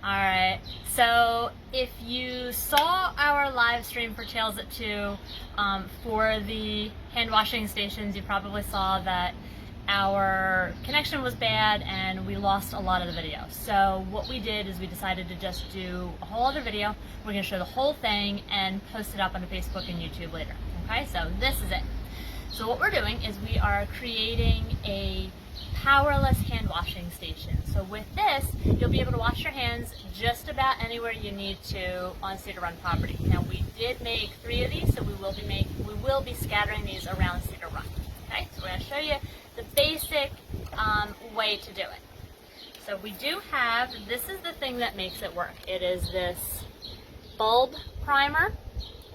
Alright, so if you saw our live stream for Tales at 2 for the hand washing stations, you probably saw that our connection was bad and we lost a lot of the video. So what we did is we decided to just do a whole other video. We're going to show the whole thing and post it up on Facebook and YouTube later. Okay, so this is it. So what we're doing is we are creating a powerless hand washing station. So with this, you'll be able to wash your hands just about anywhere you need to on Cedar Run property. Now we did make 3 of these, so we will be scattering these around Cedar Run. Okay, so we're going to show you the basic way to do it. So we do have, this is the thing that makes it work. It is this bulb primer.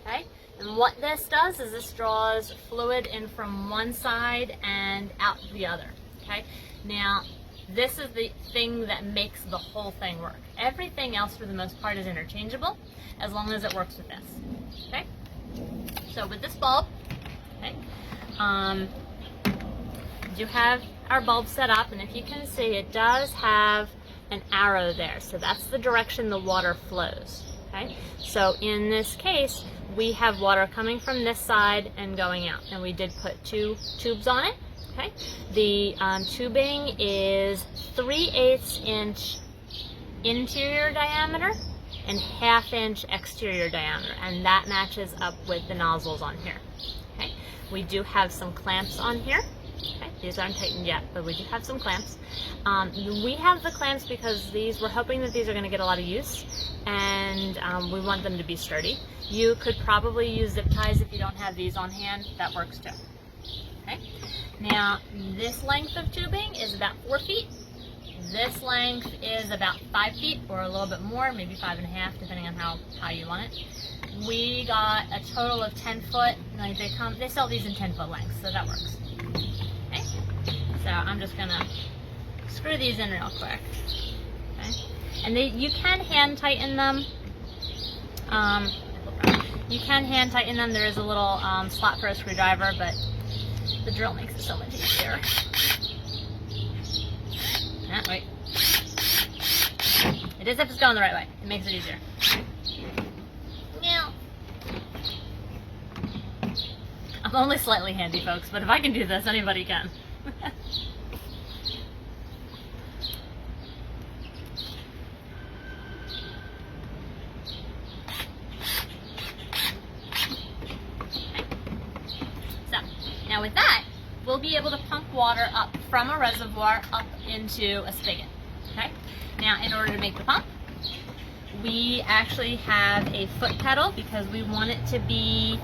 Okay, and what this does is this draws fluid in from one side and out the other. Okay, now this is the thing that makes the whole thing work. Everything else for the most part is interchangeable as long as it works with this. Okay, so with this bulb, okay, you have our bulb set up, and if you can see, it does have an arrow there, so that's the direction the water flows. Okay, so in this case we have water coming from this side and going out, and we did put 2 tubes on it. Okay, the tubing is 3/8 inch interior diameter and 1/2 inch exterior diameter, and that matches up with the nozzles on here. Okay, we do have some clamps on here. Okay, these aren't tightened yet, but we do have some clamps. We have the clamps because we're hoping that these are going to get a lot of use, and we want them to be sturdy. You could probably use zip ties if you don't have these on hand. That works too. Okay. Now, this length of tubing is about 4 feet. This length is about 5 feet, or a little bit more, maybe 5.5, depending on how high you want it. We got a total of 10 foot. Like they sell these in 10-foot lengths, so that works. Okay. So I'm just gonna screw these in real quick. Okay. And you can hand tighten them. You can hand tighten them. There is a little slot for a screwdriver, but the drill makes it so much easier. Wait. It is if it's going the right way. It makes it easier. Now, I'm only slightly handy, folks, but if I can do this, anybody can. Now with that, we'll be able to pump water up from a reservoir up into a spigot. Okay? Now in order to make the pump, we actually have a foot pedal because we want it to be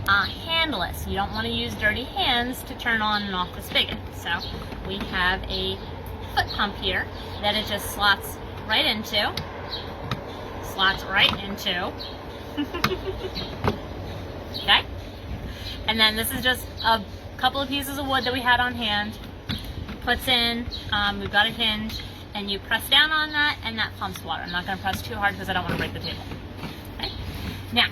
handless. You don't want to use dirty hands to turn on and off the spigot. So we have a foot pump here that it just slots right into. Okay? And then this is just a couple of pieces of wood that we had on hand. Puts in, we've got a hinge, and you press down on that, and that pumps water. I'm not going to press too hard because I don't want to break the table. Okay? Now,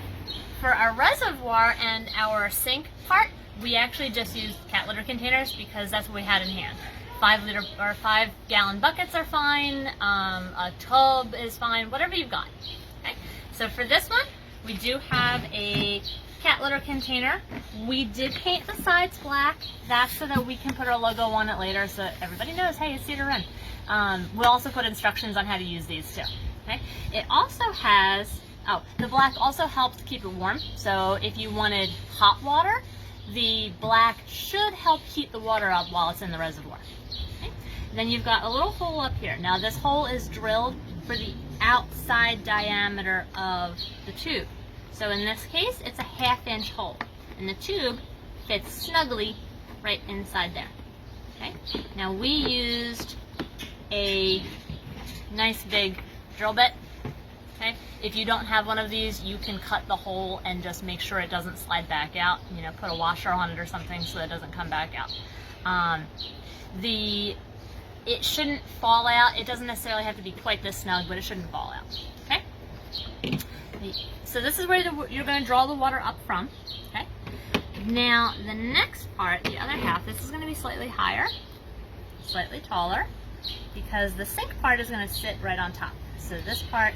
for our reservoir and our sink part, we actually just used cat litter containers because that's what we had in hand. 5-gallon buckets are fine. A tub is fine. Whatever you've got. Okay? So for this one, we do have a cat litter container. We did paint the sides black. That's so that we can put our logo on it later so everybody knows, hey, it's Cedar Run. We'll also put instructions on how to use these too. Okay? It also has, the black also helps keep it warm. So if you wanted hot water, the black should help heat the water up while it's in the reservoir. Okay? Then you've got a little hole up here. Now this hole is drilled for the outside diameter of the tube. So in this case, it's a 1/2 inch hole, and the tube fits snugly right inside there. Okay. Now we used a nice big drill bit. Okay. If you don't have one of these, you can cut the hole and just make sure it doesn't slide back out. You know, put a washer on it or something so that it doesn't come back out. It shouldn't fall out. It doesn't necessarily have to be quite this snug, but it shouldn't fall out. Okay. So this is where you're going to draw the water up from. Okay. Now the next part, the other half, this is going to be slightly higher, slightly taller, because the sink part is going to sit right on top. So this part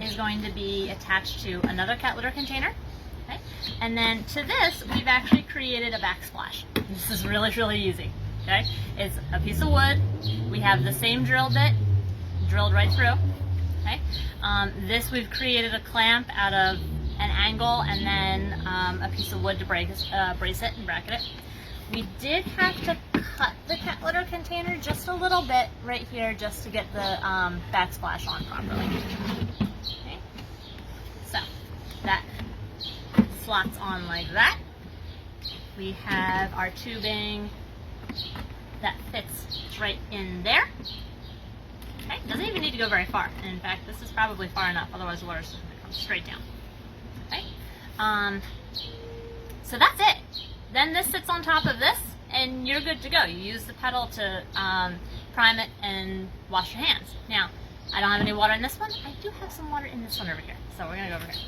is going to be attached to another cat litter container. Okay? And then to this, we've actually created a backsplash. This is really, really easy. Okay? It's a piece of wood. We have the same drill bit drilled right through. Okay? This we've created a clamp out of an angle and then a piece of wood to brace it and bracket it. We did have to cut the cat litter container just a little bit right here just to get the backsplash on properly. Okay? So that slots on like that. We have our tubing that fits right in there. Okay, doesn't even need to go very far. In fact, this is probably far enough, otherwise the water's just going to come straight down. Okay, so that's it. Then this sits on top of this, and you're good to go. You use the pedal to prime it and wash your hands. Now, I don't have any water in this one. I do have some water in this one over here, so we're going to go over here.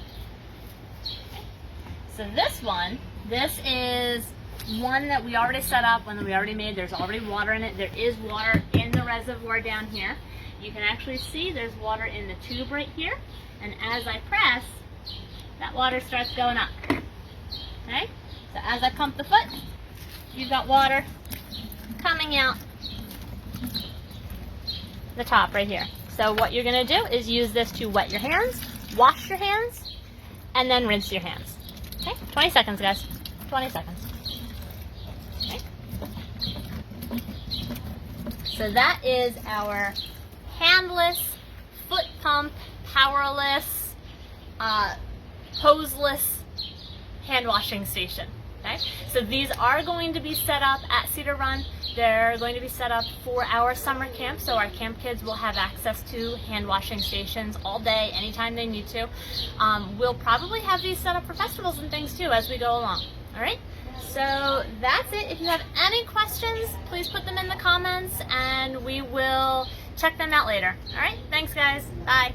Okay. So this is one that we already set up, one that we already made. There's already water in it. There is water in the reservoir down here. You can actually see there's water in the tube right here, and as I press, that water starts going up. Okay? So as I pump the foot, you've got water coming out the top right here. So what you're going to do is use this to wet your hands, wash your hands, and then rinse your hands. Okay? 20 seconds, guys. 20 seconds. Okay? So that is our handless, foot pump, powerless, hoseless hand washing station. Okay? So these are going to be set up at Cedar Run. They're going to be set up for our summer camp, so our camp kids will have access to hand washing stations all day, anytime they need to. We'll probably have these set up for festivals and things too as we go along. All right? So that's it. If you have any questions, please put them in the comments and we will check them out later. All right? Thanks, guys. Bye.